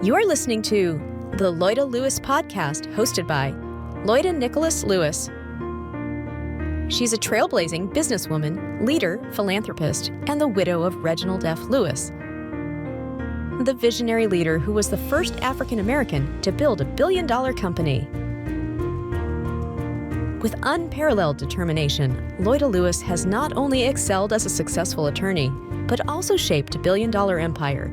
You are listening to the Loida Lewis podcast, hosted by Loida Nicolas Lewis. She's a trailblazing businesswoman, leader, philanthropist, and the widow of Reginald F. Lewis, the visionary leader who was the first African American to build $1 billion company. With unparalleled determination, Loida Lewis has not only excelled as a successful attorney, but also shaped a $1 billion empire.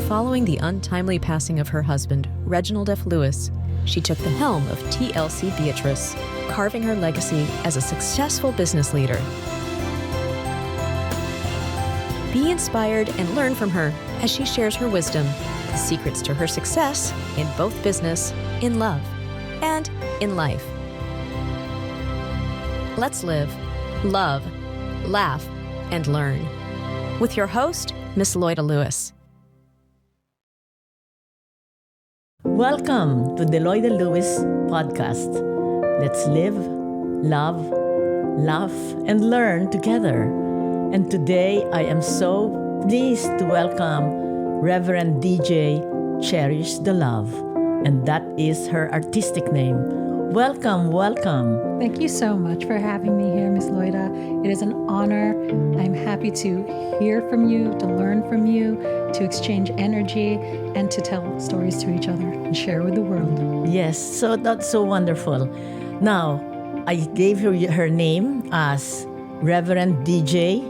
Following the untimely passing of her husband, Reginald F. Lewis, she took the helm of TLC Beatrice, carving her legacy as a successful business leader. Be inspired and learn from her as she shares her wisdom, the secrets to her success in both business, in love, and in life. Let's live, love, laugh, and learn. With your host, Miss Loida Lewis. Welcome to the Loida Lewis podcast. Let's live, love, laugh, and learn together. And today I am so pleased to welcome Reverend DJ CherishTheLuv, and that is her artistic name. Welcome, welcome. Thank you so much for having me here, Miss Loida. It is an honor. I'm happy to hear from you, to learn from you, to exchange energy, and to tell stories to each other and share with the world. Yes, so that's so wonderful. Now, I gave her name as Reverend DJ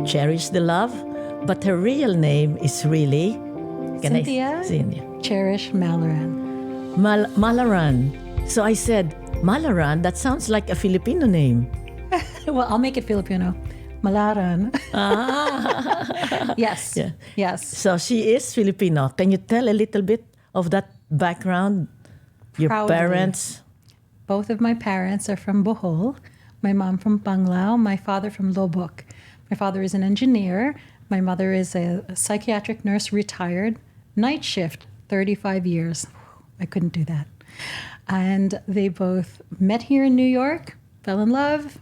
CherishTheLuv, but her real name is really Cynthia Cherish Malaran. Malaran. So I said, Malaran, that sounds like a Filipino name. Well, I'll make it Filipino. Malaran. Yes. Yeah. Yes. So she is Filipino. Can you tell a little bit of that background? Your Proudly. parents? Both of my parents are from Bohol. My mom from Panglao, my father from Lobok. My father is an engineer. My mother is a psychiatric nurse, retired. Night shift, 35 years. I couldn't do that. And they both met here in New York, fell in love,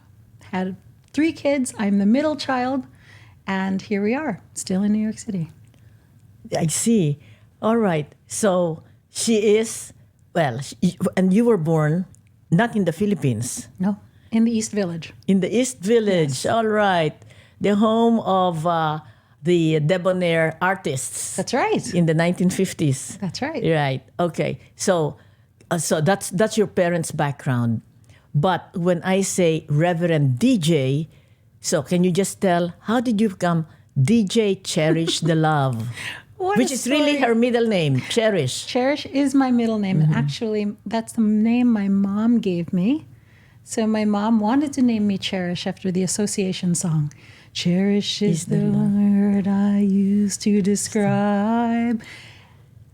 had 3 kids. I'm the middle child. And here we are, still in New York City. I see. All right. So she is, and you were born not in the Philippines. No, in the East Village. In the East Village. Yes. All right. The home of the debonair artists. That's right. In the 1950s. That's right. Right. Okay. So that's your parents' background. But when I say Reverend DJ, so can you just tell, how did you become DJ CherishTheLuv? Which is really her middle name, Cherish. Cherish is my middle name. Mm-hmm. And actually, that's the name my mom gave me. So my mom wanted to name me Cherish after the association song. Cherish is the word I use to describe.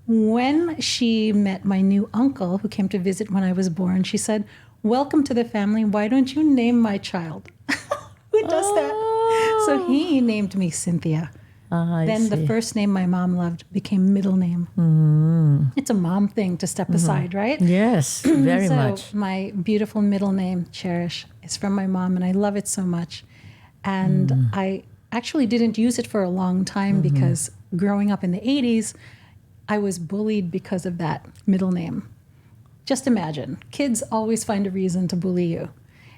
When she met my new uncle, who came to visit when I was born, she said, "Welcome to the family. Why don't you name my child?" Who does that? So he named me Cynthia. Then the first name my mom loved became middle name. Mm. It's a mom thing to step aside, right? Yes, very much. So my beautiful middle name, Cherish, is from my mom, and I love it so much. And I actually didn't use it for a long time because growing up in the 80s, I was bullied because of that middle name. Just imagine, kids always find a reason to bully you.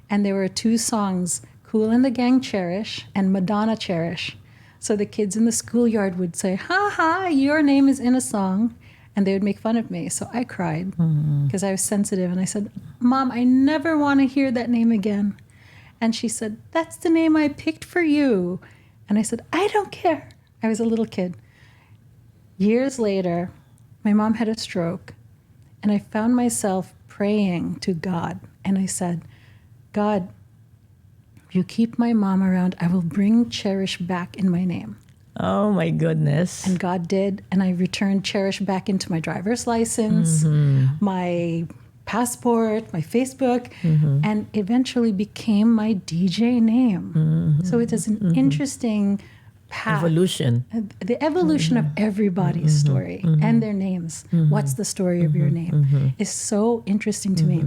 And there were 2 songs, Kool and the Gang Cherish and Madonna Cherish. So the kids in the schoolyard would say, "Ha ha, your name is in a song." And they would make fun of me. So I cried because I was sensitive. And I said, "Mom, I never want to hear that name again." And she said, "That's the name I picked for you." And I said, "I don't care." I was a little kid. Years later, my mom had a stroke. And I found myself praying to God. And I said, "God, if you keep my mom around, I will bring Cherish back in my name." Oh, my goodness. And God did. And I returned Cherish back into my driver's license, my passport, my Facebook, and eventually became my DJ name. So it is an interesting path. Evolution. The evolution of everybody's story and their names. What's the story of your name is so interesting to me.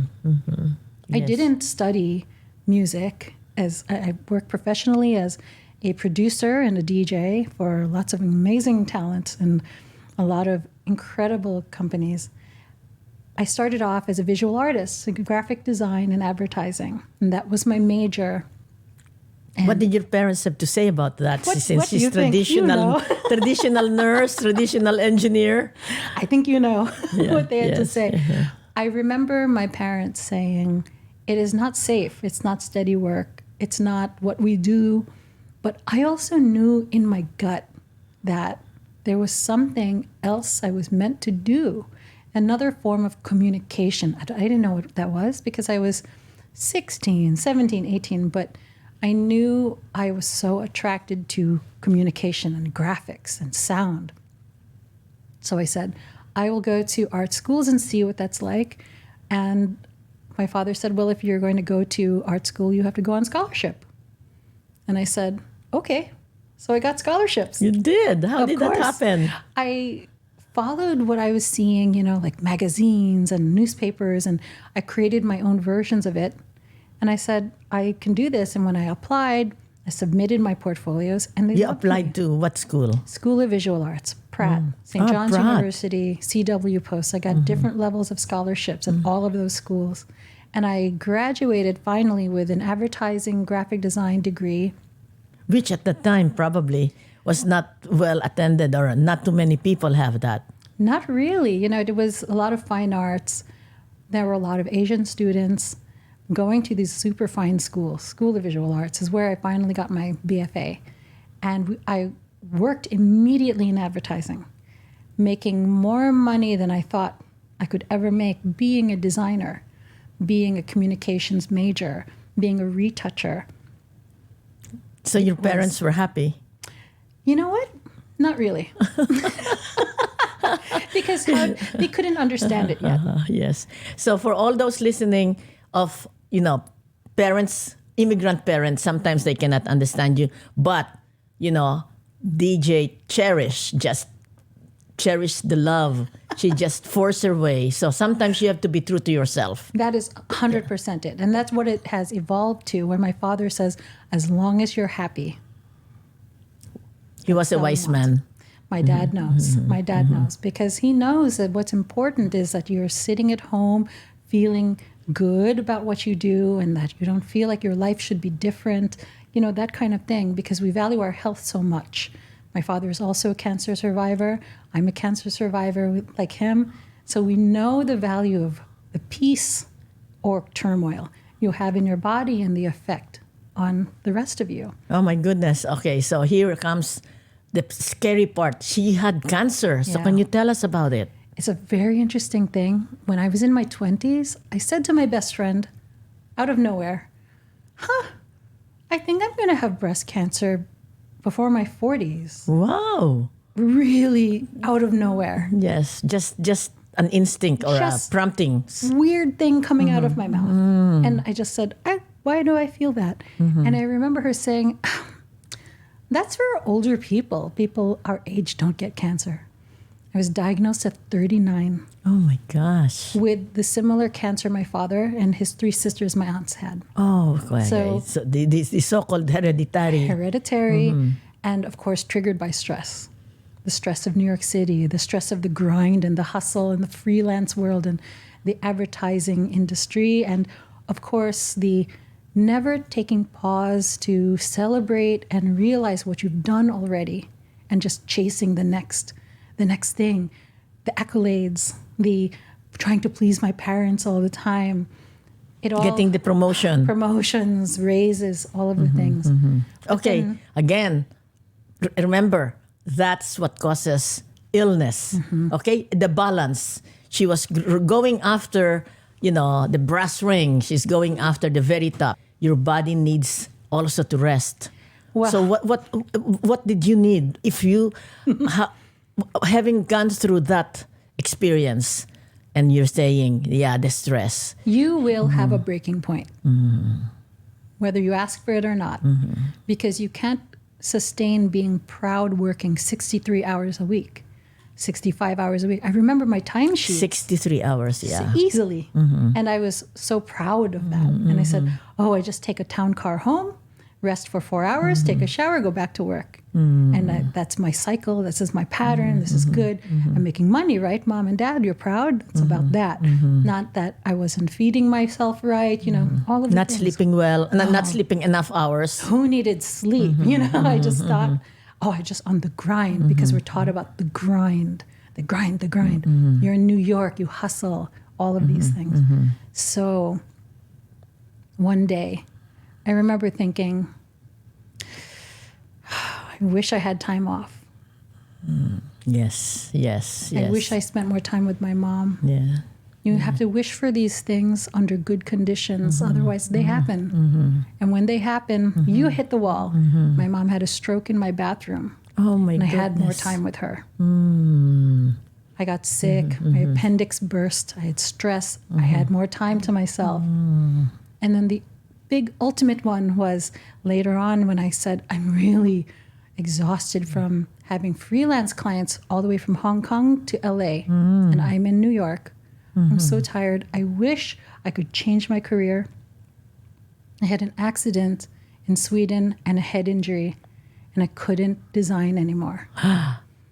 I didn't study music. As I work professionally as a producer and a DJ for lots of amazing talent and a lot of incredible companies. I started off as a visual artist, graphic design and advertising, and that was my major. And what did your parents have to say about that? Since she's traditional, traditional nurse, traditional engineer. I think you know what they had to say. Yeah. I remember my parents saying, "It is not safe. It's not steady work. It's not what we do." But I also knew in my gut that there was something else I was meant to do, another form of communication. I didn't know what that was because I was 16, 17, 18, but I knew I was so attracted to communication and graphics and sound. So I said, I will go to art schools and see what that's like. And my father said, well, if you're going to go to art school, you have to go on scholarship. And I said, okay. So I got scholarships. You did? How did that happen? I followed what I was seeing, like magazines and newspapers, and I created my own versions of it. And I said, I can do this. And when I applied, I submitted my portfolios. And You applied to what school? School of Visual Arts, Pratt, St. John's Pratt. University, CW Post. I got different levels of scholarships at all of those schools. And I graduated finally with an advertising graphic design degree. Which at the time probably was not well attended, or not too many people have that. Not really. There was a lot of fine arts. There were a lot of Asian students going to these super fine schools. School of Visual Arts is where I finally got my BFA. And I worked immediately in advertising, making more money than I thought I could ever make, being a designer, being a communications major, being a retoucher. So your parents were happy? You know what? Not really. Because they couldn't understand it yet. Yes. So for all those listening of, parents, immigrant parents, sometimes they cannot understand you. But, DJ CherishTheLuv. She just forced her way. So sometimes you have to be true to yourself. That is 100% it. And that's what it has evolved to, when my father says, as long as you're happy. He was a wise man. My dad knows. My dad knows. Because he knows that what's important is that you're sitting at home feeling good about what you do, and that you don't feel like your life should be different, that kind of thing, because we value our health so much. My father is also a cancer survivor. I'm a cancer survivor like him. So we know the value of the peace or turmoil you have in your body and the effect on the rest of you. Oh my goodness. Okay, so here comes the scary part. She had cancer. So can you tell us about it? It's a very interesting thing. When I was in my 20s, I said to my best friend, out of nowhere, I think I'm going to have breast cancer before my 40s. Wow. Really out of nowhere. Yes, just an instinct or Just a prompting. Weird thing coming out of my mouth. And I just said, why do I feel that? And I remember her saying, that's for older people. People our age don't get cancer. I was diagnosed at 39. Oh my gosh. With the similar cancer my father and his 3 sisters, my aunts, had. Oh, okay. So the so-called hereditary. And of course triggered by stress. The stress of New York City, the stress of the grind and the hustle and the freelance world and the advertising industry. And of course the never taking pause to celebrate and realize what you've done already, and just chasing the next thing, the accolades, the trying to please my parents all the time. Getting the promotions, raises, all of the things. Okay, then, again, remember, that's what causes illness. Okay, the balance. She was going after, the brass ring. She's going after the very top. Your body needs also to rest. Well, so what did you need if you having gone through that experience, and you're saying, the stress. You will have a breaking point, whether you ask for it or not, because you can't sustain being proud working 63 hours a week, 65 hours a week. I remember my timesheet. 63 hours, yeah. Easily. And I was so proud of that. And I said, I just take a town car home, rest for 4 hours, take a shower, go back to work. And that's my cycle. This is my pattern. This is good. I'm making money, right? Mom and Dad, you're proud. It's about that. Not that I wasn't feeding myself right, all of the Not things. sleeping well, not sleeping enough hours. Who needed sleep? I just thought, I just on the grind, because we're taught about the grind. You're in New York, you hustle, all of these things. So one day, I remember thinking, I wish I had time off. Yes. I wish I spent more time with my mom. Yeah. You have to wish for these things under good conditions, otherwise they happen. And when they happen, you hit the wall. My mom had a stroke in my bathroom. Oh my and goodness. I had more time with her. I got sick. My appendix burst. I had stress. I had more time to myself. And then the big ultimate one was later on when I said, I'm really exhausted from having freelance clients all the way from Hong Kong to LA. And I'm in New York. I'm so tired. I wish I could change my career. I had an accident in Sweden and a head injury, and I couldn't design anymore.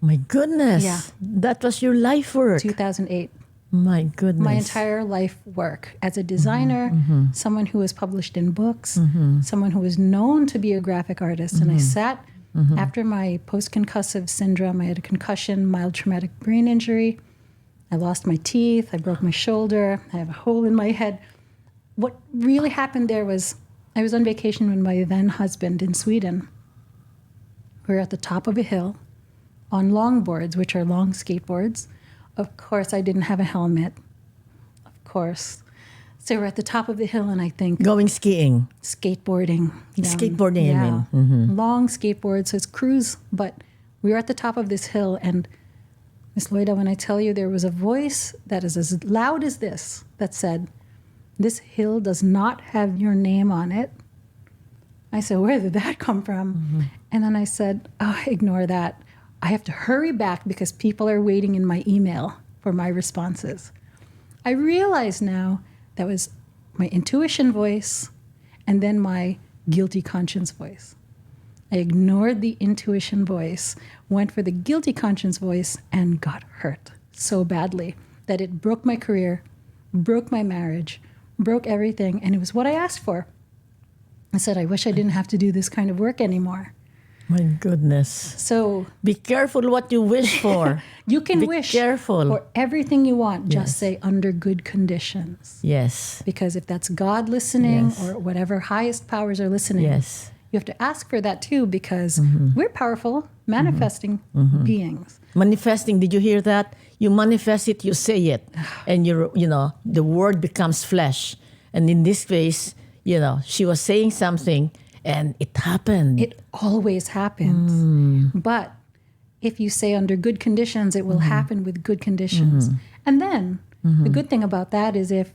My goodness. Yeah. That was your life work. 2008. My goodness. My entire life work as a designer, someone who was published in books, someone who was known to be a graphic artist. And I sat after my post-concussive syndrome. I had a concussion, mild traumatic brain injury. I lost my teeth. I broke my shoulder. I have a hole in my head. What really happened there was I was on vacation with my then husband in Sweden. We were at the top of a hill on longboards, which are long skateboards. Of course, I didn't have a helmet. Of course. So we're at the top of the hill, and I think... Going skiing. Skateboarding. Skateboarding, you mean? Long skateboards, so it's cruise. But we were at the top of this hill, and Miss Loida, when I tell you there was a voice that is as loud as this that said, "This hill does not have your name on it." I said, where did that come from? And then I said, ignore that. I have to hurry back because people are waiting in my email for my responses. I realize now that was my intuition voice and then my guilty conscience voice. I ignored the intuition voice, went for the guilty conscience voice, and got hurt so badly that it broke my career, broke my marriage, broke everything, and it was what I asked for. I said, I wish I didn't have to do this kind of work anymore. My goodness. So be careful what you wish for. You can be wish careful for everything you want, just say under good conditions. Yes. Because if that's God listening Yes. or whatever highest powers are listening, Yes. you have to ask for that too, because we're powerful, manifesting beings. Manifesting, did you hear that? You manifest it, you say it, and the word becomes flesh. And in this case, she was saying something and it happened. It always happens. But if you say under good conditions, it will happen with good conditions. And then the good thing about that is if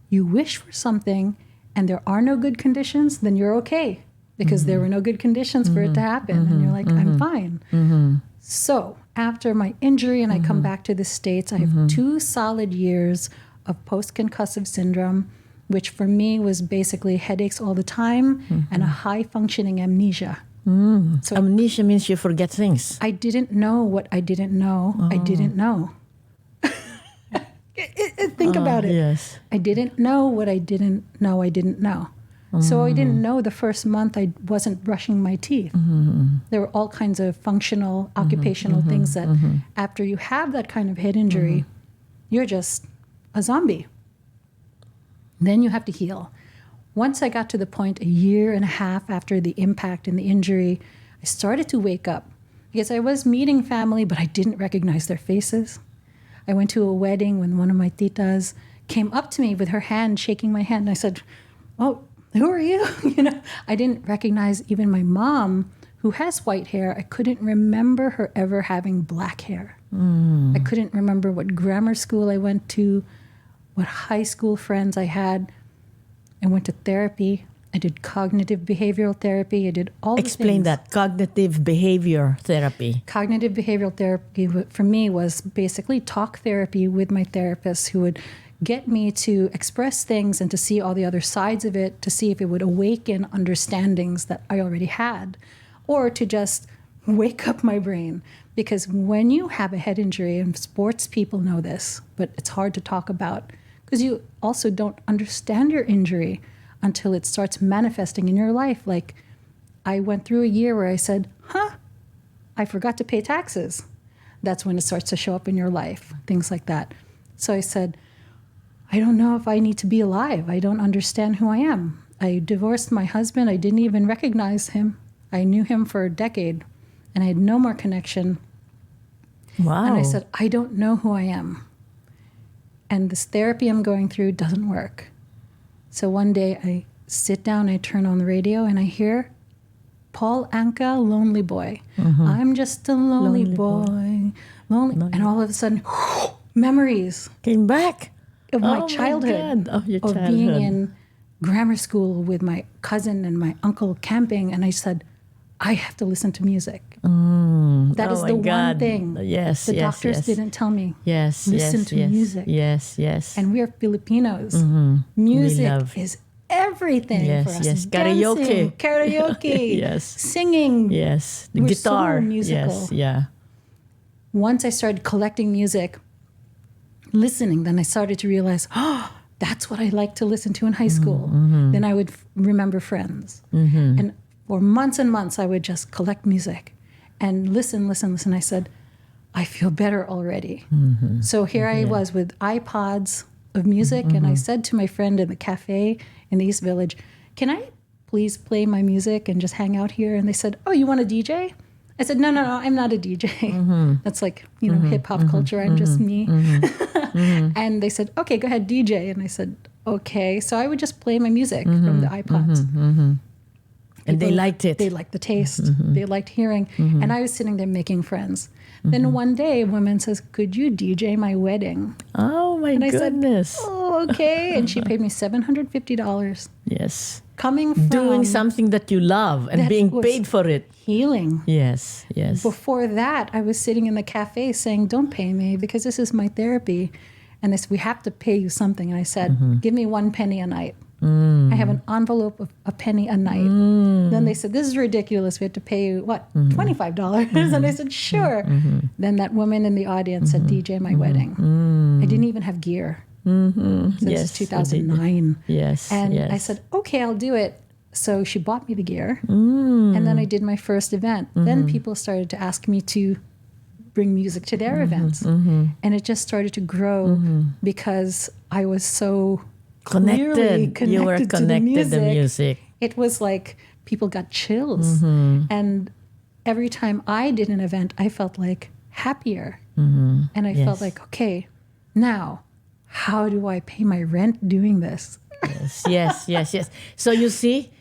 you wish for something and there are no good conditions, then you're okay, because there were no good conditions for it to happen. And you're like, I'm fine. So after my injury and I come back to the States, I have 2 solid years of post-concussive syndrome, which for me was basically headaches all the time and a high-functioning amnesia. So amnesia means you forget things. I didn't know what I didn't know. I didn't know. Think about it. Yes. I didn't know what I didn't know I didn't know. So I didn't know the first month I wasn't brushing my teeth. There were all kinds of functional, occupational things that after you have that kind of head injury, you're just a zombie. Then you have to heal. Once I got to the point 1.5 years after the impact and the injury, I started to wake up because I was meeting family, but I didn't recognize their faces. I went to a wedding when one of my titas came up to me with her hand, shaking my hand. And I said, "Oh, who are you?" I didn't recognize even my mom, who has white hair. I couldn't remember her ever having black hair. I couldn't remember what grammar school I went to, what high school friends I had. I went to therapy. I did cognitive behavioral therapy. I did all the Explain things. that. Cognitive behavior therapy. Cognitive behavioral therapy for me was basically talk therapy with my therapist, who would get me to express things and to see all the other sides of it, to see if it would awaken understandings that I already had, or to just wake up my brain. Because when you have a head injury, and sports people know this, but it's hard to talk about because you also don't understand your injury until it starts manifesting in your life. Like, I went through a year where I said, I forgot to pay taxes. That's when it starts to show up in your life, things like that. So I said, I don't know if I need to be alive. I don't understand who I am. I divorced my husband. I didn't even recognize him. I knew him for a decade, and I had no more connection. Wow. And I said, I don't know who I am. And this therapy I'm going through doesn't work. So one day I sit down, I turn on the radio, and I hear Paul Anka, Lonely Boy. I'm just a lonely boy. Lonely. And all of a sudden, memories Came back. of my childhood, of your of childhood. being in grammar school with my cousin and my uncle camping. And I said, I have to listen to music. That is Oh the my God. one thing Yes, the yes, doctors yes. didn't tell me. Yes, Listen yes, to yes. music. Yes, yes. And we are Filipinos. Music love- is everything Yes, for us. yes. Dancing, karaoke, Yes. singing. Yes, the We're guitar. so musical. Yes, yeah. Once I started collecting music, listening, then I started to realize, that's what I liked to listen to in high school. Then I would remember Friends. And for months and months, I would just collect music and listen. I said, I feel better already. So here I was with iPods of music, and I said to my friend in the cafe in the East Village, can I please play my music and just hang out here? And they said, oh, you want a DJ? I said, no, I'm not a DJ. That's like, hip hop culture. I'm just me. And they said, okay, go ahead, DJ. And I said, okay. So I would just play my music from the iPods. And they liked it. They liked the taste. They liked hearing. And I was sitting there making friends. Then one day a woman says, could you DJ my wedding? Oh my And I said, goodness. oh, okay. And she paid me $750. Yes. Coming from Doing something that you love and that being was paid for it. healing. Yes, yes. Before that, I was sitting in the cafe saying, don't pay me because this is my therapy. And they said, we have to pay you something. And I said, give me 1 penny a night. I have an envelope of a penny a night. Then they said, this is ridiculous. We have to pay you, what, $25? And I said, sure. Then that woman in the audience said, DJ my wedding. I didn't even have gear. So this is 2009. Yes. And yes. I said, okay, I'll do it. So she bought me the gear. And then I did my first event. Then people started to ask me to bring music to their events. And it just started to grow because I was so clearly connected You were connected to the music. It was like people got chills. And every time I did an event, I felt like happier. And I felt like, okay, now how do I pay my rent doing this? Yes. So you see,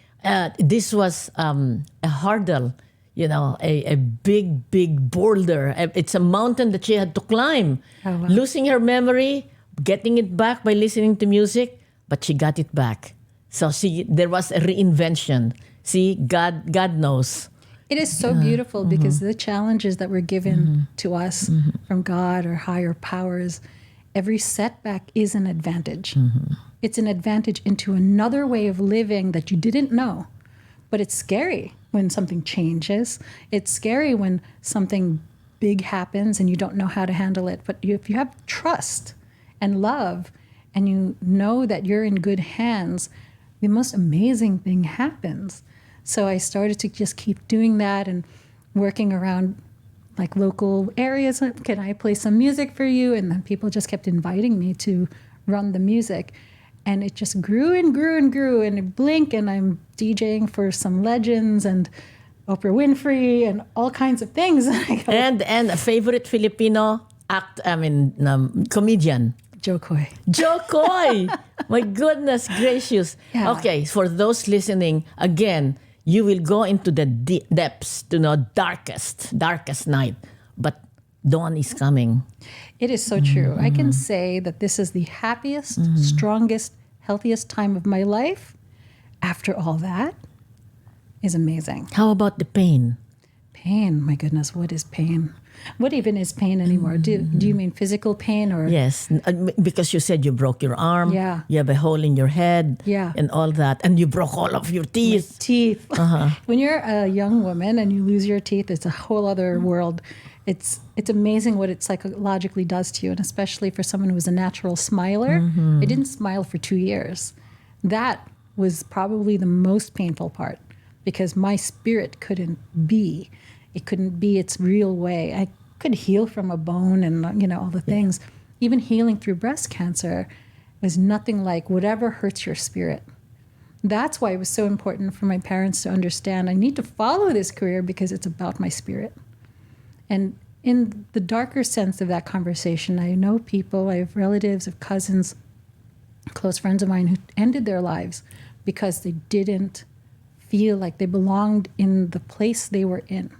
this was a hurdle, a big boulder. It's a mountain that she had to climb. Oh, wow. Losing her memory, getting it back by listening to music, but she got it back. So there was a reinvention. See, God knows. It is so beautiful because the challenges that were given to us from God or higher powers, every setback is an advantage. It's an advantage into another way of living that you didn't know. But it's scary when something changes. It's scary when something big happens and you don't know how to handle it. But if you have trust and love and you know that you're in good hands, the most amazing thing happens. So I started to just keep doing that and working around like local areas. Can I play some music for you? And then people just kept inviting me to run the music. And it just grew and grew and grew. And in a blink, and I'm DJing for some legends and Oprah Winfrey and all kinds of things. And a favorite Filipino comedian. Joe Coy. Joe Coy! My goodness gracious. Yeah. Okay, for those listening, again, you will go into the depths to know darkest night. But dawn is coming. It is so true. I can say that this is the happiest, strongest, healthiest time of my life. After all that is amazing. How about the pain? Pain, my goodness, what is pain? what even is pain anymore? Do you mean physical pain or? Yes, because you said you broke your arm. Yeah. You have a hole in your head. Yeah. And all that. And you broke all of your teeth. Teeth. When you're a young woman and you lose your teeth, it's a whole other world. It's amazing what it psychologically does to you, and especially for someone who was a natural smiler. I didn't smile for 2 years. That was probably the most painful part, because my spirit couldn't be its real way. I could heal from a bone and, you know, all the things. Even healing through breast cancer was nothing like whatever hurts your spirit. That's why it was so important for my parents to understand I need to follow this career because it's about my spirit. And in the darker sense of that conversation, I know people, I have relatives, I have cousins, close friends of mine who ended their lives because they didn't feel like they belonged in the place they were in.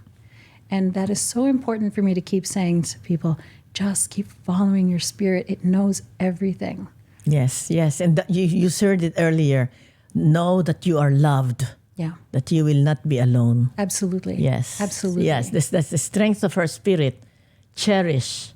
And that is so important for me to keep saying to people, just keep following your spirit. It knows everything. Yes, yes. And you said it earlier. Know that you are loved. Yeah. That you will not be alone. Absolutely. Yes. Absolutely. Yes, that's the strength of her spirit. Cherish.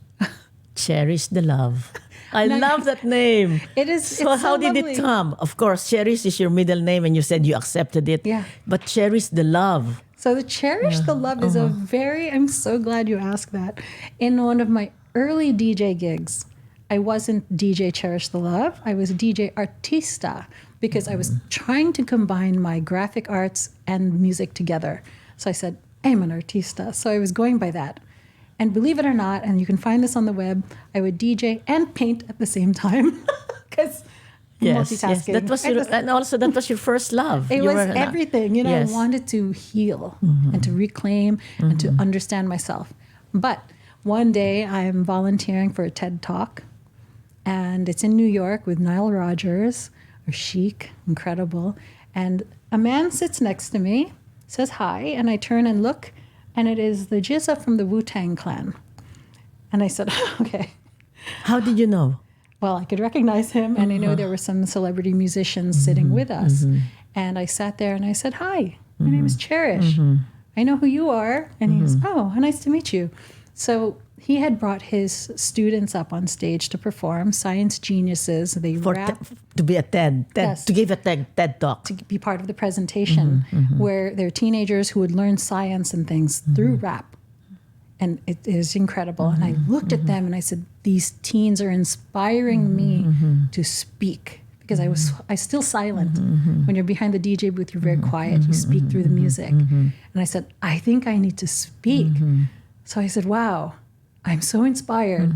Cherish the love. I love that name. It is. So it's how so did lovely. it come? Of course, Cherish is your middle name and you said you accepted it. Yeah. But Cherish the love. So the Cherish the Love is I'm so glad you asked that. In one of my early DJ gigs, I wasn't DJ Cherish the Love. I was DJ Artista, because I was trying to combine my graphic arts and music together. So I said, I'm an artista. So I was going by that. And believe it or not, and you can find this on the web, I would DJ and paint at the same time. Because multitasking. That was and also that was your first love. It was everything. You know, Yes. I wanted to heal and to reclaim and to understand myself. But one day I'm volunteering for a TED Talk, and it's in New York with Nile Rodgers, or Chic, incredible. And a man sits next to me, says hi, and I turn and look, and it is the Jizza from the Wu-Tang Clan. And I said, okay. How did you know? Well, I could recognize him, and I know there were some celebrity musicians sitting with us. And I sat there and I said, hi, my name is Cherish. I know who you are. And he goes, oh, nice to meet you. So he had brought his students up on stage to perform, science geniuses. They rap. To be a TED, Yes. to give a TED Talk. To be part of the presentation, where they're teenagers who would learn science and things through rap. And it is incredible. And I looked at them and I said, these teens are inspiring me to speak, because I was still silent. When you're behind the DJ booth, you're very quiet. You speak through the music. And I said, I think I need to speak. So I said, wow, I'm so inspired.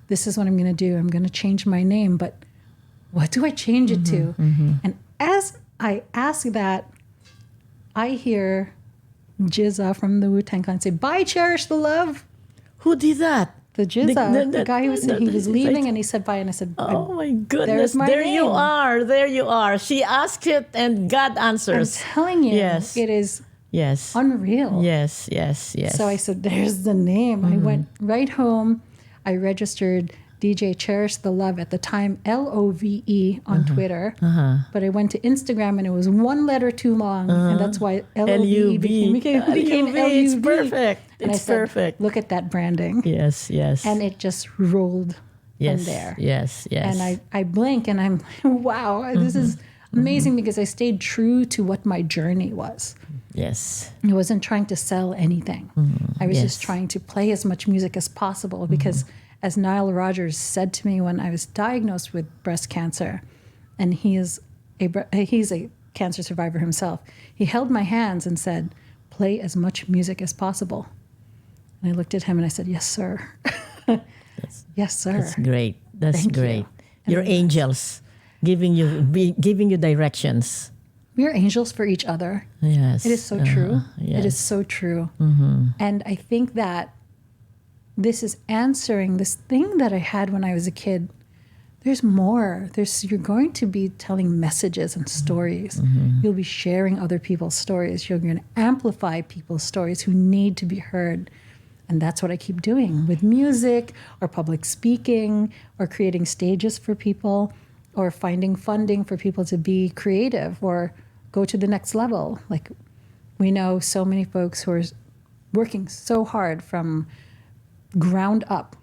This is what I'm going to do. I'm going to change my name, but what do I change it to? And as I ask that, I hear Jizza from the Wu-Tang Clan say, bye, Cherish the Love. Who did that? The Jizza, the guy who was he was leaving, and he said bye, and I said, oh my goodness, there's my there name. you are. She asked it and God I'm answers. telling you, Yes. it is Yes. unreal. Yes. So I said, there's the name. I went right home. I registered DJ CherishTheLuv, at the time LOVE on Twitter. But I went to Instagram and it was one letter too long. And that's why LOVE became LUV. LUV. It's perfect. And I It's said, perfect. look at that branding. Yes. And it just rolled from there. Yes. And I blink and I'm like, wow, this is amazing, because I stayed true to what my journey was. Yes. I wasn't trying to sell anything. I was just trying to play as much music as possible, because as Nile Rodgers said to me when I was diagnosed with breast cancer, and he's a cancer survivor himself, he held my hands and said, play as much music as possible. And I looked at him and I said, yes, sir. Yes, sir. That's great. That's Thank you. great. Your angels giving you directions. We are angels for each other. Yes. It is so true. Yes. It is so true. And I think that this is answering this thing that I had when I was a kid. There's more. You're going to be telling messages and stories. You'll be sharing other people's stories. You're going to amplify people's stories who need to be heard. And that's what I keep doing with music, or public speaking, or creating stages for people, or finding funding for people to be creative or go to the next level. Like, we know so many folks who are working so hard, from ground up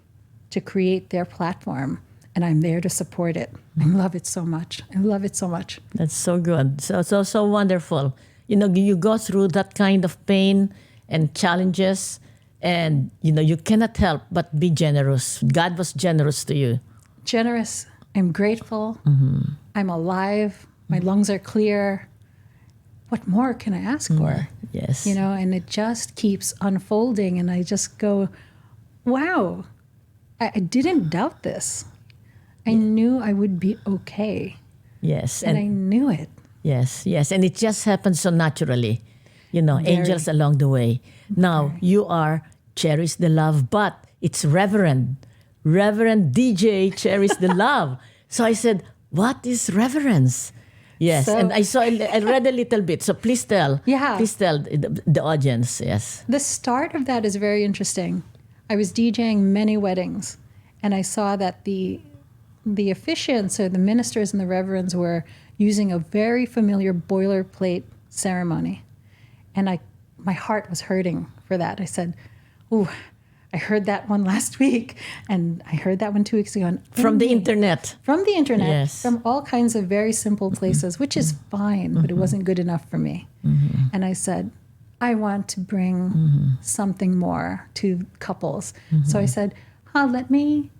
to create their platform, and I'm there to support it. I love it so much. I love it so much. That's so good. So wonderful. You go through that kind of pain and challenges, and, you cannot help but be generous. God was generous to you. Generous. I'm grateful. I'm alive. My lungs are clear. What more can I ask for? Yes. And it just keeps unfolding, and I just go, wow, I didn't doubt this. I knew I would be okay. Yes. And I knew it. Yes. And it just happens so naturally. Angels along the way. Now, you are CherishTheLuv, but it's Reverend DJ CherishTheLuv. So I said, what is reverence? Yes, and I read a little bit. So please tell. Yeah. Please tell the audience. Yes. The start of that is very interesting. I was DJing many weddings, and I saw that the officiants or the ministers and the reverends were using a very familiar boilerplate ceremony, and my heart was hurting for that. I said, "Ooh, I heard that one last week, and I heard that one 2 weeks ago." And from the internet. From the internet, yes. From all kinds of very simple places, which is fine, but it wasn't good enough for me. And I said, I want to bring something more to couples. So I said, let me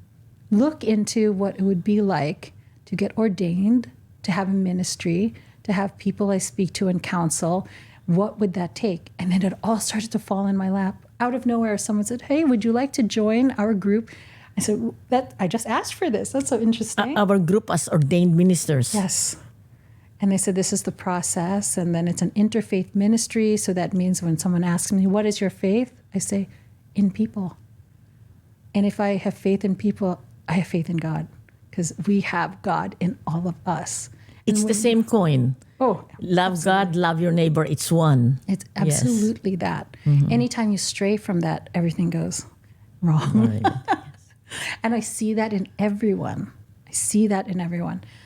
look into what it would be like to get ordained, to have a ministry, to have people I speak to and counsel. What would that take? And then it all started to fall in my lap. Out of nowhere, someone said, hey, would you like to join our group? I said, I just asked for this. That's so interesting. Our group as ordained ministers. Yes. And they said, this is the process. And then it's an interfaith ministry. So that means when someone asks me, what is your faith? I say, in people. And if I have faith in people, I have faith in God. Because we have God in all of us. It's the same coin. Oh, love absolutely. God, love your neighbor. It's one. It's absolutely that. Anytime you stray from that, everything goes wrong. Right. And I see that in everyone.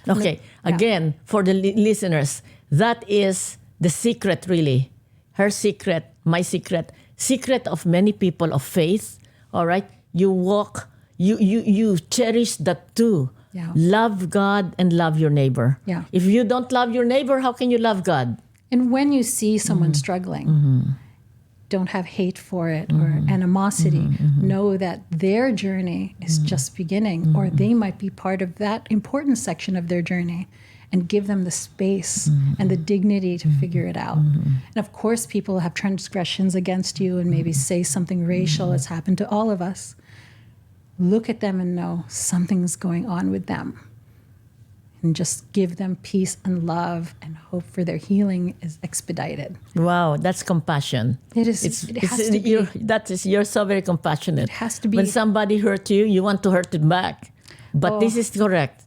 Okay. Again, for the listeners, that is the secret, really. Her secret, my secret of many people of faith. All right. You walk, you cherish that too. Yeah. Love God and love your neighbor. Yeah. If you don't love your neighbor, how can you love God? And when you see someone struggling, don't have hate for it or animosity. Know that their journey is just beginning, or they might be part of that important section of their journey, and give them the space and the dignity to figure it out. And of course, people have transgressions against you and maybe say something racial. It's happened to all of us. Look at them and know something's going on with them. And just give them peace and love and hope for their healing is expedited. Wow, that's compassion. It is. It has to be. You're so very compassionate. It has to be. When somebody hurt you, you want to hurt it back. But this is correct.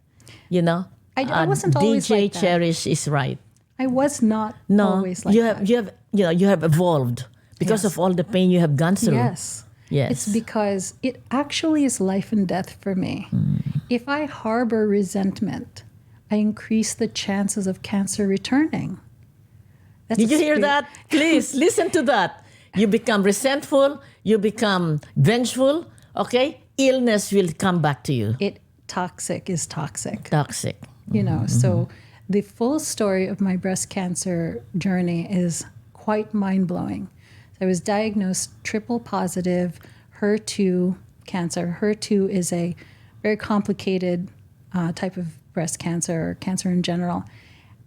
I wasn't always DJ like that. Cherish is right. I was not always like that. You have evolved because Yes. of all the pain you have gone through. Yes. Yes. It's because it actually is life and death for me. If I harbor resentment, I increase the chances of cancer returning. Did you hear that? Please listen to that. You become resentful, you become vengeful, okay? Illness will come back to you. Toxic is toxic. Toxic. So the full story of my breast cancer journey is quite mind-blowing. I was diagnosed triple positive HER2 cancer. HER2 is a very complicated type of breast cancer or cancer in general.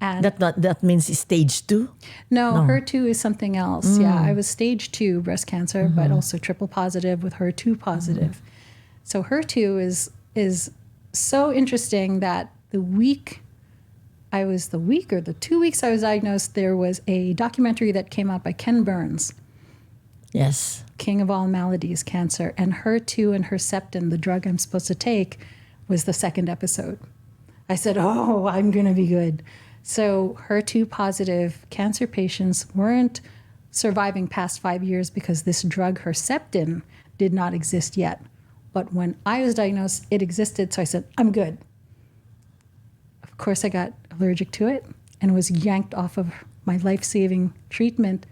And That means stage 2? No, HER2 is something else. Yeah, I was stage 2 breast cancer, but also triple positive with HER2 positive. So HER2 is so interesting that the 2 weeks I was diagnosed, there was a documentary that came out by Ken Burns. Yes. King of all maladies, cancer. And HER2 and Herceptin, the drug I'm supposed to take, was the second episode. I said, I'm going to be good. So HER2 positive cancer patients weren't surviving past 5 years because this drug Herceptin did not exist yet. But when I was diagnosed, it existed. So I said, I'm good. Of course, I got allergic to it and was yanked off of my life-saving treatment.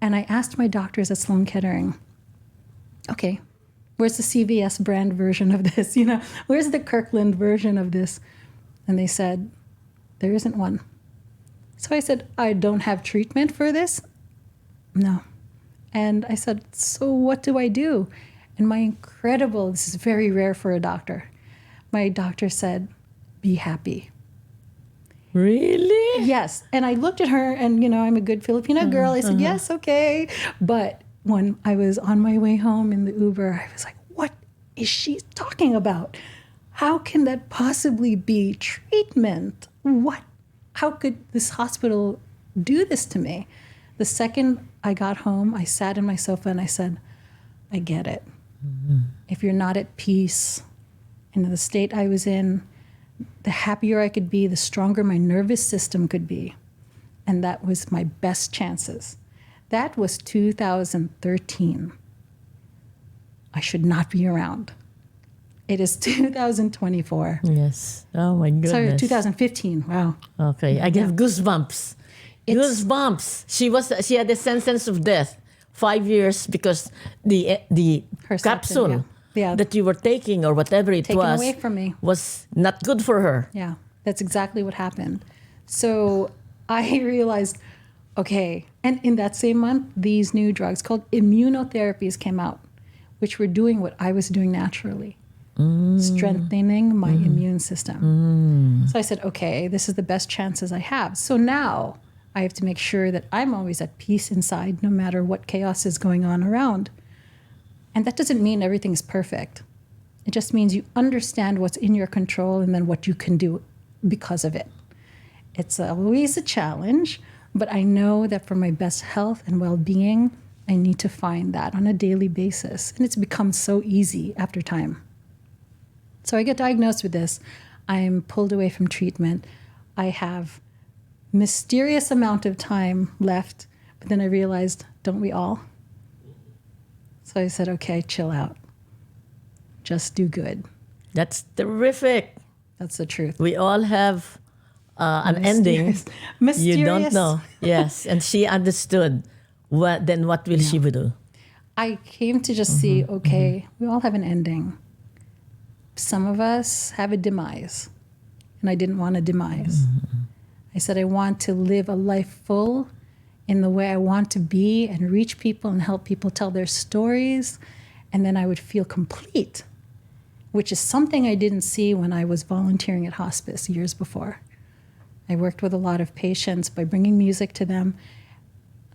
And I asked my doctors at Sloan Kettering, okay, where's the CVS brand version of this? Where's the Kirkland version of this? And they said, there isn't one. So I said, I don't have treatment for this? No. And I said, so what do I do? And this is very rare for a doctor. My doctor said, be happy. Really? Yes. And I looked at her and, I'm a good Filipino girl. I said, yes, okay. But when I was on my way home in the Uber, I was like, what is she talking about? How can that possibly be treatment? How could this hospital do this to me? The second I got home, I sat in my sofa and I said, I get it. Mm-hmm. If you're not at peace in the state I was in, the happier I could be, the stronger my nervous system could be. And that was my best chances. That was 2013. I should not be around. It is 2024. Yes. Oh my goodness. Sorry, 2015. Wow. Okay. I get goosebumps. Goosebumps. She had a sentence of death, 5 years, because the capsule that you were taking or whatever it taken was away from me was not good for her. Yeah, that's exactly what happened. So I realized, okay, and in that same month, these new drugs called immunotherapies came out, which were doing what I was doing naturally, strengthening my immune system. So I said, okay, this is the best chances I have. So now I have to make sure that I'm always at peace inside, no matter what chaos is going on around. And that doesn't mean everything's perfect. It just means you understand what's in your control and then what you can do because of it. It's always a challenge, but I know that for my best health and well-being, I need to find that on a daily basis. And it's become so easy after time. So I get diagnosed with this. I'm pulled away from treatment. I have mysterious amount of time left, but then I realized, don't we all? So I said, okay, chill out. Just do good. That's terrific. That's the truth. We all have an ending. Mysterious. You don't know. Yes. And she understood. What will she do? I came to just see, okay, we all have an ending. Some of us have a demise. And I didn't want a demise. I said, I want to live a life full in the way I want to be and reach people and help people tell their stories. And then I would feel complete, which is something I didn't see when I was volunteering at hospice years before. I worked with a lot of patients by bringing music to them.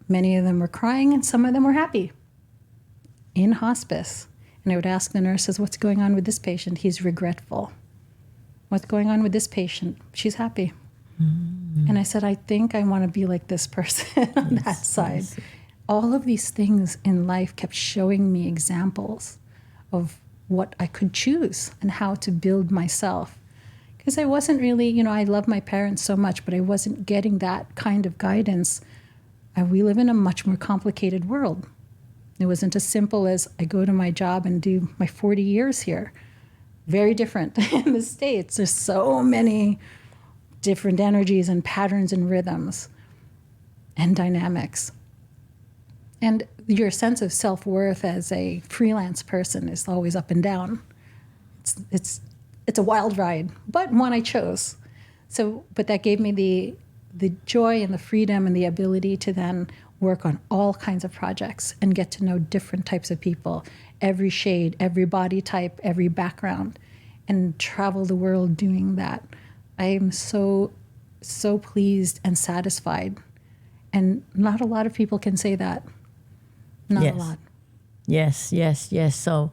Many of them were crying and some of them were happy in hospice. And I would ask the nurses, what's going on with this patient? He's regretful. What's going on with this patient? She's happy. And I said, I think I want to be like this person on that side. Yes. All of these things in life kept showing me examples of what I could choose and how to build myself. Because I wasn't really, I love my parents so much, but I wasn't getting that kind of guidance. And we live in a much more complicated world. It wasn't as simple as I go to my job and do my 40 years here. Very different in the States. There's so many different energies and patterns and rhythms and dynamics. And your sense of self-worth as a freelance person is always up and down. It's a wild ride, but one I chose. But that gave me the joy and the freedom and the ability to then work on all kinds of projects and get to know different types of people, every shade, every body type, every background, and travel the world doing that. I am so, so pleased and satisfied. And not a lot of people can say that. Not a lot. Yes. So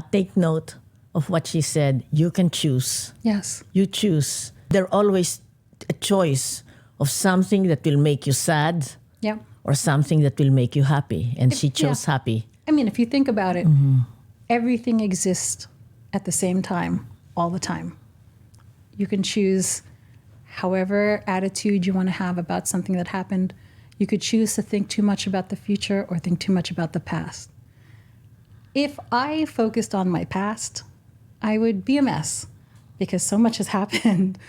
take note of what she said. You can choose. Yes. You choose. There's always a choice of something that will make you sad or something that will make you happy. And she chose happy. I mean, if you think about it, everything exists at the same time, all the time. You can choose however attitude you want to have about something that happened. You could choose to think too much about the future or think too much about the past. If I focused on my past, I would be a mess because so much has happened,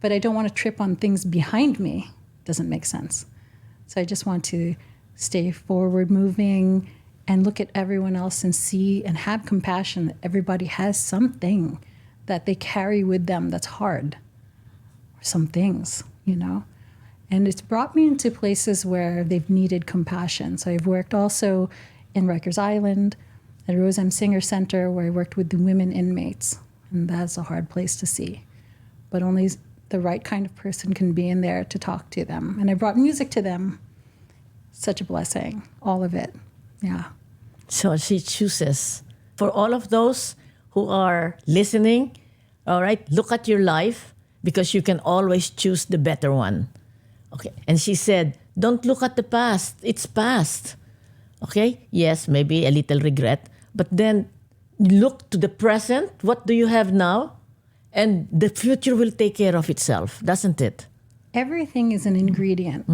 but I don't want to trip on things behind me. Doesn't make sense. So I just want to stay forward moving and look at everyone else and see and have compassion that everybody has something that they carry with them that's hard, or some things, you know. And it's brought me into places where they've needed compassion. So I've worked also in Rikers Island, at Rose M. Singer Center, where I worked with the women inmates. And that's a hard place to see. But only the right kind of person can be in there to talk to them. And I brought music to them. Such a blessing, all of it. Yeah. So she chooses. For all of those who are listening, all right, look at your life because you can always choose the better one. Okay. And she said, don't look at the past. It's past. Okay. Yes, maybe a little regret. But then look to the present. What do you have now? And the future will take care of itself, doesn't it? Everything is an ingredient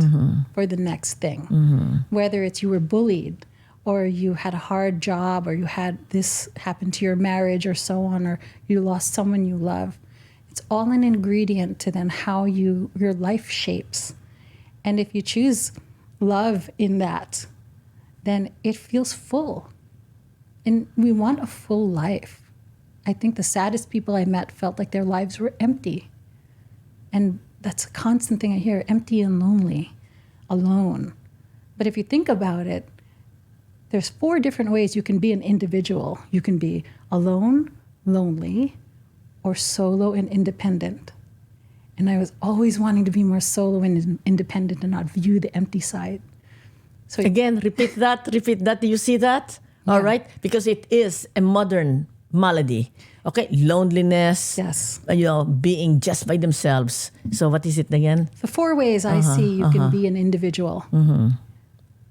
for the next thing. Whether it's you were bullied, or you had a hard job, or you had this happen to your marriage, or so on, or you lost someone you love. It's all an ingredient to then how your life shapes. And if you choose love in that, then it feels full. And we want a full life. I think the saddest people I met felt like their lives were empty. And that's a constant thing I hear, empty and lonely, alone. But if you think about it, there's 4 different ways you can be an individual. You can be alone, lonely, or solo and independent. And I was always wanting to be more solo and independent and not view the empty side. So again, repeat that. Do you see that? Yeah. All right? Because it is a modern malady. Okay? Loneliness. Yes. Being just by themselves. So what is it again? The 4 ways I see you can be an individual.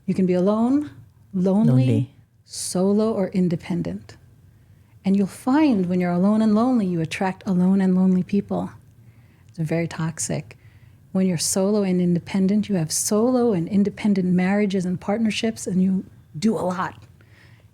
You can be alone, lonely, solo, or independent. And you'll find when you're alone and lonely, you attract alone and lonely people. It's very toxic. When you're solo and independent, you have solo and independent marriages and partnerships, and you do a lot.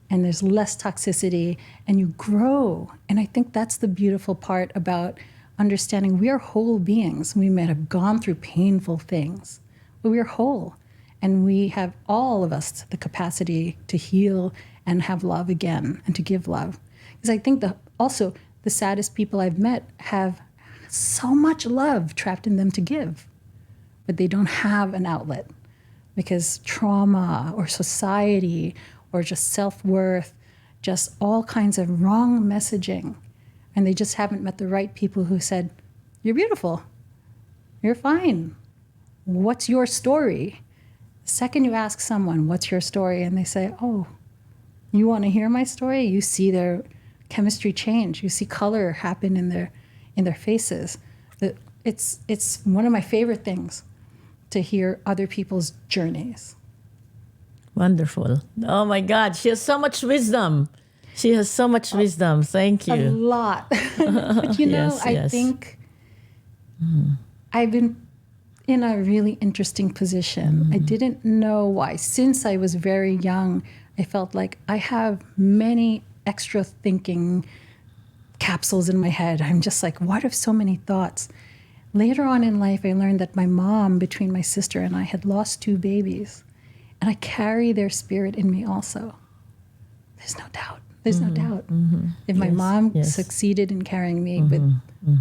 And there's less toxicity, and you grow. And I think that's the beautiful part about understanding we are whole beings. We may have gone through painful things, but we are whole. And we have, all of us, the capacity to heal and have love again and to give love. Because I think also the saddest people I've met have so much love trapped in them to give, but they don't have an outlet because trauma or society or just self-worth, just all kinds of wrong messaging. And they just haven't met the right people who said, you're beautiful, you're fine, what's your story? The second you ask someone, what's your story? And they say, oh, you want to hear my story? You see their chemistry change. You see color happen in their faces. It's one of my favorite things to hear other people's journeys. Wonderful. Oh my God, she has so much wisdom. She has so much wisdom. Thank you. A lot. But I think I've been in a really interesting position. I didn't know why. Since I was very young, I felt like I have many extra thinking capsules in my head. I'm just like, what if so many thoughts? Later on in life, I learned that my mom, between my sister and I, had lost 2 babies. And I carry their spirit in me also. There's no doubt. There's no doubt. If my mom succeeded in carrying me with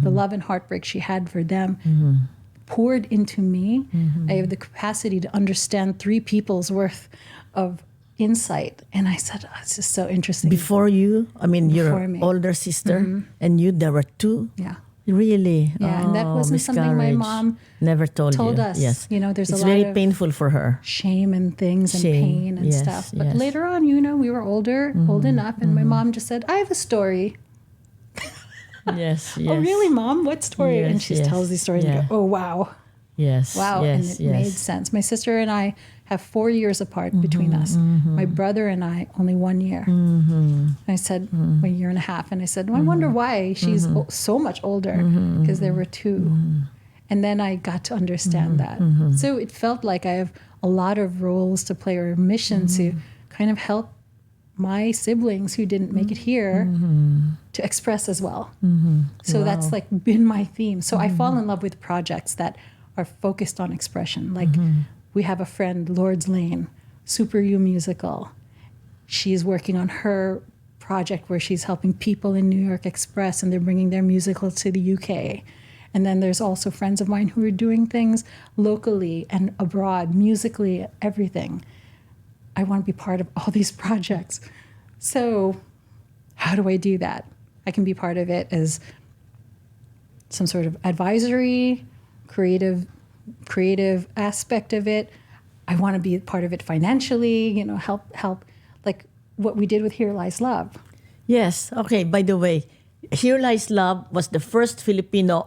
the love and heartbreak she had for them, poured into me, I have the capacity to understand 3 people's worth of insight. And I said, oh, it's just so interesting. Before you, your me. older sister and you, there were 2? Yeah. Really? Yeah, and that wasn't something my mom never told us. Yes. There's it's a lot very of painful for her. Shame and things and pain and stuff. But later on, we were old enough, and my mom just said, I have a story. Yes. Oh, really, Mom? What story? Yes, and she tells these stories and go, oh, wow. Yes. Wow. Yes, and it made sense. My sister and I have 4 years apart between us. My brother and I, only 1 year. I said, a year and a half. And I said, well, I wonder why she's so much older, because there were 2. And then I got to understand that. So it felt like I have a lot of roles to play, or a mission to kind of help my siblings who didn't make it here to express as well. So that's like been my theme. So I fall in love with projects that are focused on expression. Like we have a friend, Lord's Lane, Super You Musical. she's working on her project where she's helping people in New York Express, and they're bringing their musical to the UK. And then there's also friends of mine who are doing things locally and abroad, musically, everything. I want to be part of all these projects. So how do I do that? I can be part of it as some sort of advisory, creative aspect of it. I want to be part of it financially, help like what we did with Here Lies Love. Yes. Okay. By the way, Here Lies Love was the first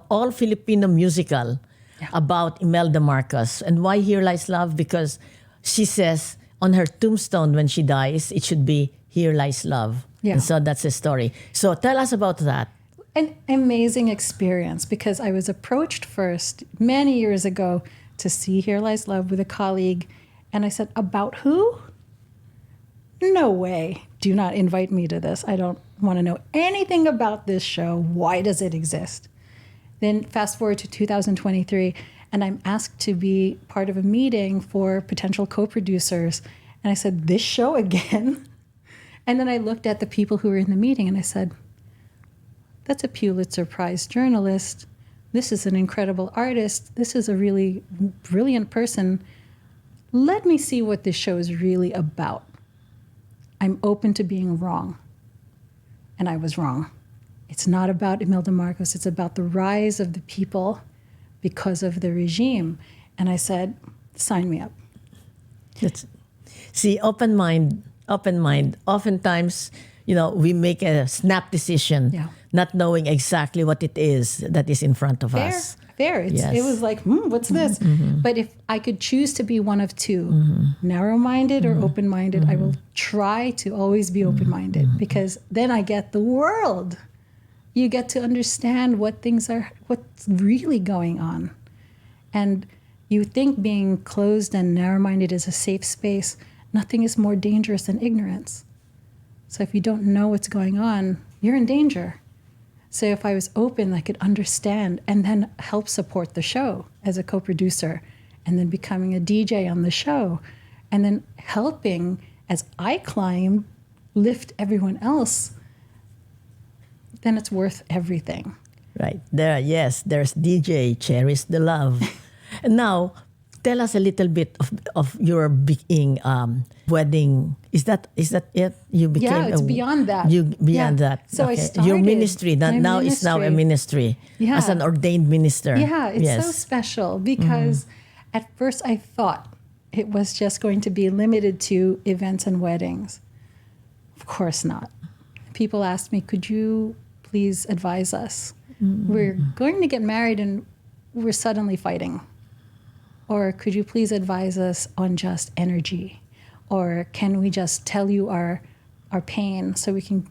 all Filipino musical about Imelda Marcos. And why Here Lies Love? Because she says on her tombstone when she dies, it should be Here Lies Love. Yeah. And so that's the story. So tell us about that. An amazing experience, because I was approached first many years ago to see Here Lies Love with a colleague. And I said, about who? No way. Do not invite me to this. I don't want to know anything about this show. Why does it exist? Then fast forward to 2023, and I'm asked to be part of a meeting for potential co-producers. And I said, this show again? And then I looked at the people who were in the meeting and I said, that's a Pulitzer Prize journalist. This is an incredible artist. This is a really brilliant person. Let me see what this show is really about. I'm open to being wrong. And I was wrong. It's not about Imelda Marcos. It's about the rise of the people because of the regime. And I said, sign me up. See, open mind. Oftentimes, we make a snap decision, not knowing exactly what it is that is in front of us. Fair. It was like, what's this? But if I could choose to be one of two, narrow-minded or open-minded, I will try to always be open-minded, because then I get the world. You get to understand what's really going on. And you think being closed and narrow-minded is a safe space. Nothing is more dangerous than ignorance. So if you don't know what's going on, you're in danger. So if I was open, I could understand and then help support the show as a co-producer, and then becoming a DJ on the show, and then helping as I climb, lift everyone else, then it's worth everything. Right. There's DJ CherishTheLuv. And now, tell us a little bit of your wedding. Is that it? You became it's beyond that. Beyond that. So okay. I started your ministry. Now it's now a ministry. Yeah. As an ordained minister. Yeah, it's so special because at first I thought it was just going to be limited to events and weddings. Of course not. People asked me, could you please advise us? We're going to get married and we're suddenly fighting. Or could you please advise us on just energy? Or can we just tell you our pain so we can...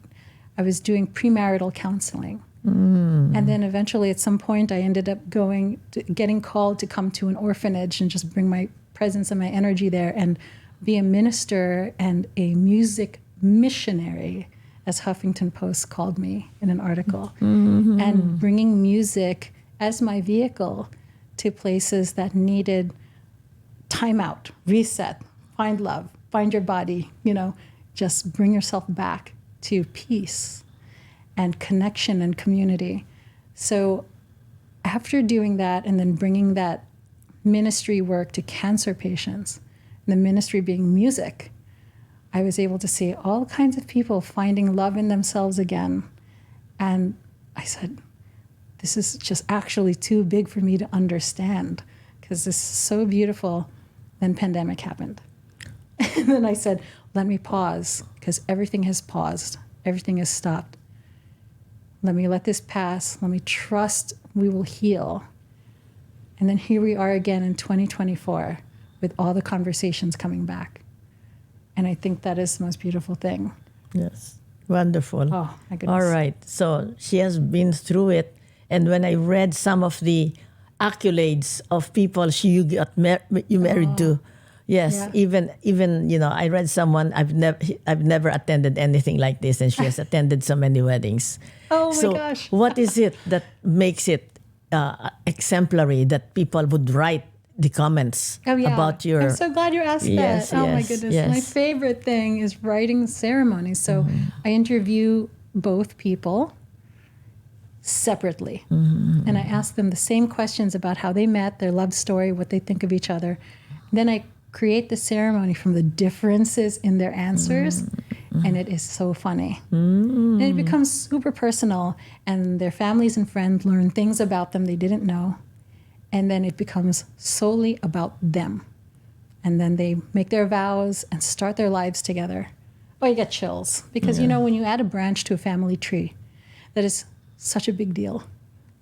I was doing premarital counseling. And then eventually at some point I ended up getting called to come to an orphanage and just bring my presence and my energy there and be a minister and a music missionary, as Huffington Post called me in an article. And bringing music as my vehicle to places that needed time out, reset, find love, find your body, just bring yourself back to peace and connection and community. So after doing that and then bringing that ministry work to cancer patients, the ministry being music, I was able to see all kinds of people finding love in themselves again. And I said, this is just actually too big for me to understand because this is so beautiful. Then pandemic happened. And then I said, let me pause because everything has paused. Everything has stopped. Let me let this pass. Let me trust we will heal. And then here we are again in 2024 with all the conversations coming back. And I think that is the most beautiful thing. Yes. Wonderful. Oh, my goodness. All right. So she has been through it. And when I read some of the accolades of people you married to, yes, even I read someone I've never attended anything like this, and she has attended so many weddings. Oh my gosh! What is it that makes it exemplary that people would write the comments about your... I'm so glad you asked Yes, that. Oh my yes, goodness. yes. My favorite thing is writing ceremonies. So I interview both people separately. And I ask them the same questions about how they met, their love story, what they think of each other. Then I create the ceremony from the differences in their answers. And it is so funny. And it becomes super personal. And their families and friends learn things about them they didn't know. And then it becomes solely about them. And then they make their vows and start their lives together. Oh, you get chills. Because, you know, when you add a branch to a family tree, that is such a big deal,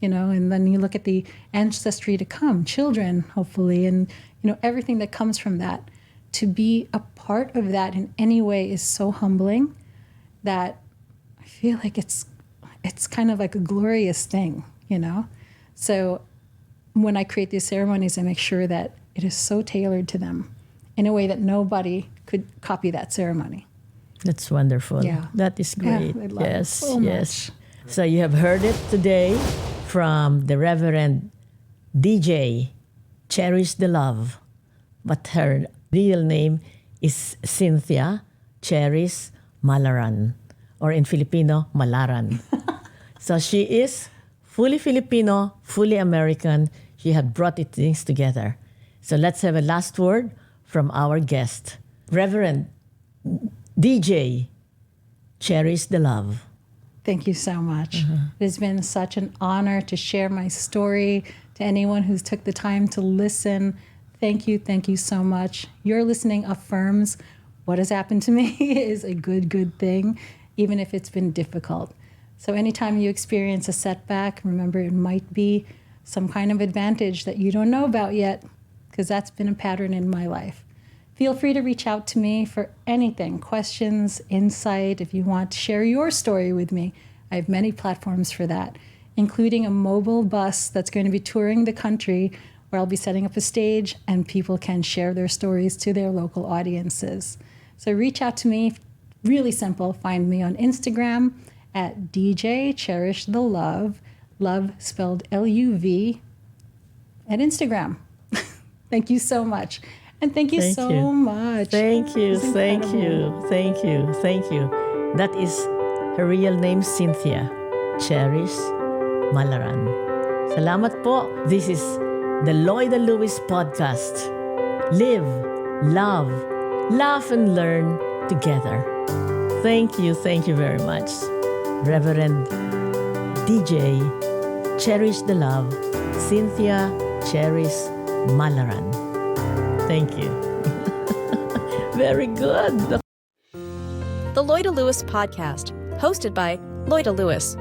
you know, and then you look at the ancestry to come, children, hopefully, and, you know, everything that comes from that. To be a part of that in any way is so humbling that I feel like it's kind of like a glorious thing, you know? So when I create these ceremonies, I make sure that it is so tailored to them in a way that nobody could copy that ceremony. That's wonderful. Yeah. That is great. Yeah, I love it so yes. much. So you have heard it today from the Reverend DJ CherishTheLuv, but her real name is Cynthia Cherish Malaran, or in Filipino, Malaran. So she is fully Filipino, fully American. She had brought things together. So let's have a last word from our guest, Reverend DJ CherishTheLuv. Thank you so much. It has been such an honor to share my story to anyone who's took the time to listen. Thank you so much. Your listening affirms what has happened to me is a good thing, even if it's been difficult. So anytime you experience a setback, remember it might be some kind of advantage that you don't know about yet, because that's been a pattern in my life. Feel free to reach out to me for anything, questions, insight. If you want to share your story with me, I have many platforms for that, including a mobile bus that's going to be touring the country where I'll be setting up a stage and people can share their stories to their local audiences. So reach out to me. Really simple. Find me on Instagram at DJ CherishTheLuv, love spelled L-U-V, at Instagram. Thank you so much. And thank you so much. Thank you. That is her real name, Cynthia Cherish Malaran. Salamat po. This is the Loida Lewis podcast. Live, love, laugh, and learn together. Thank you very much, Reverend DJ CherishTheLuv, Cynthia Cherish Malaran. Thank you. Very good. The Loida Lewis Podcast, hosted by Loida Lewis,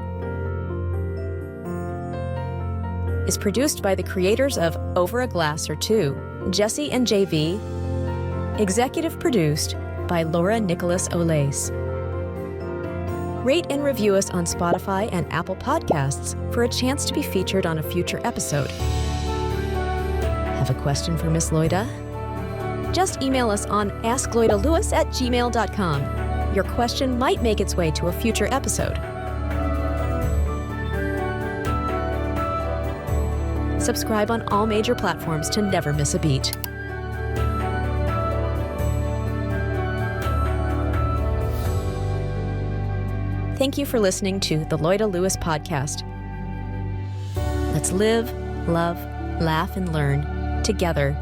is produced by the creators of Over a Glass or Two, Jesse and JV. Executive produced by Loida Nicolas Lewis. Rate and review us on Spotify and Apple Podcasts for a chance to be featured on a future episode. Have a question for Miss Loida? Just email us on askloidalewis@gmail.com. Your question might make its way to a future episode. Subscribe on all major platforms to never miss a beat. Thank you for listening to the Loida Lewis Podcast. Let's live, love, laugh, and learn together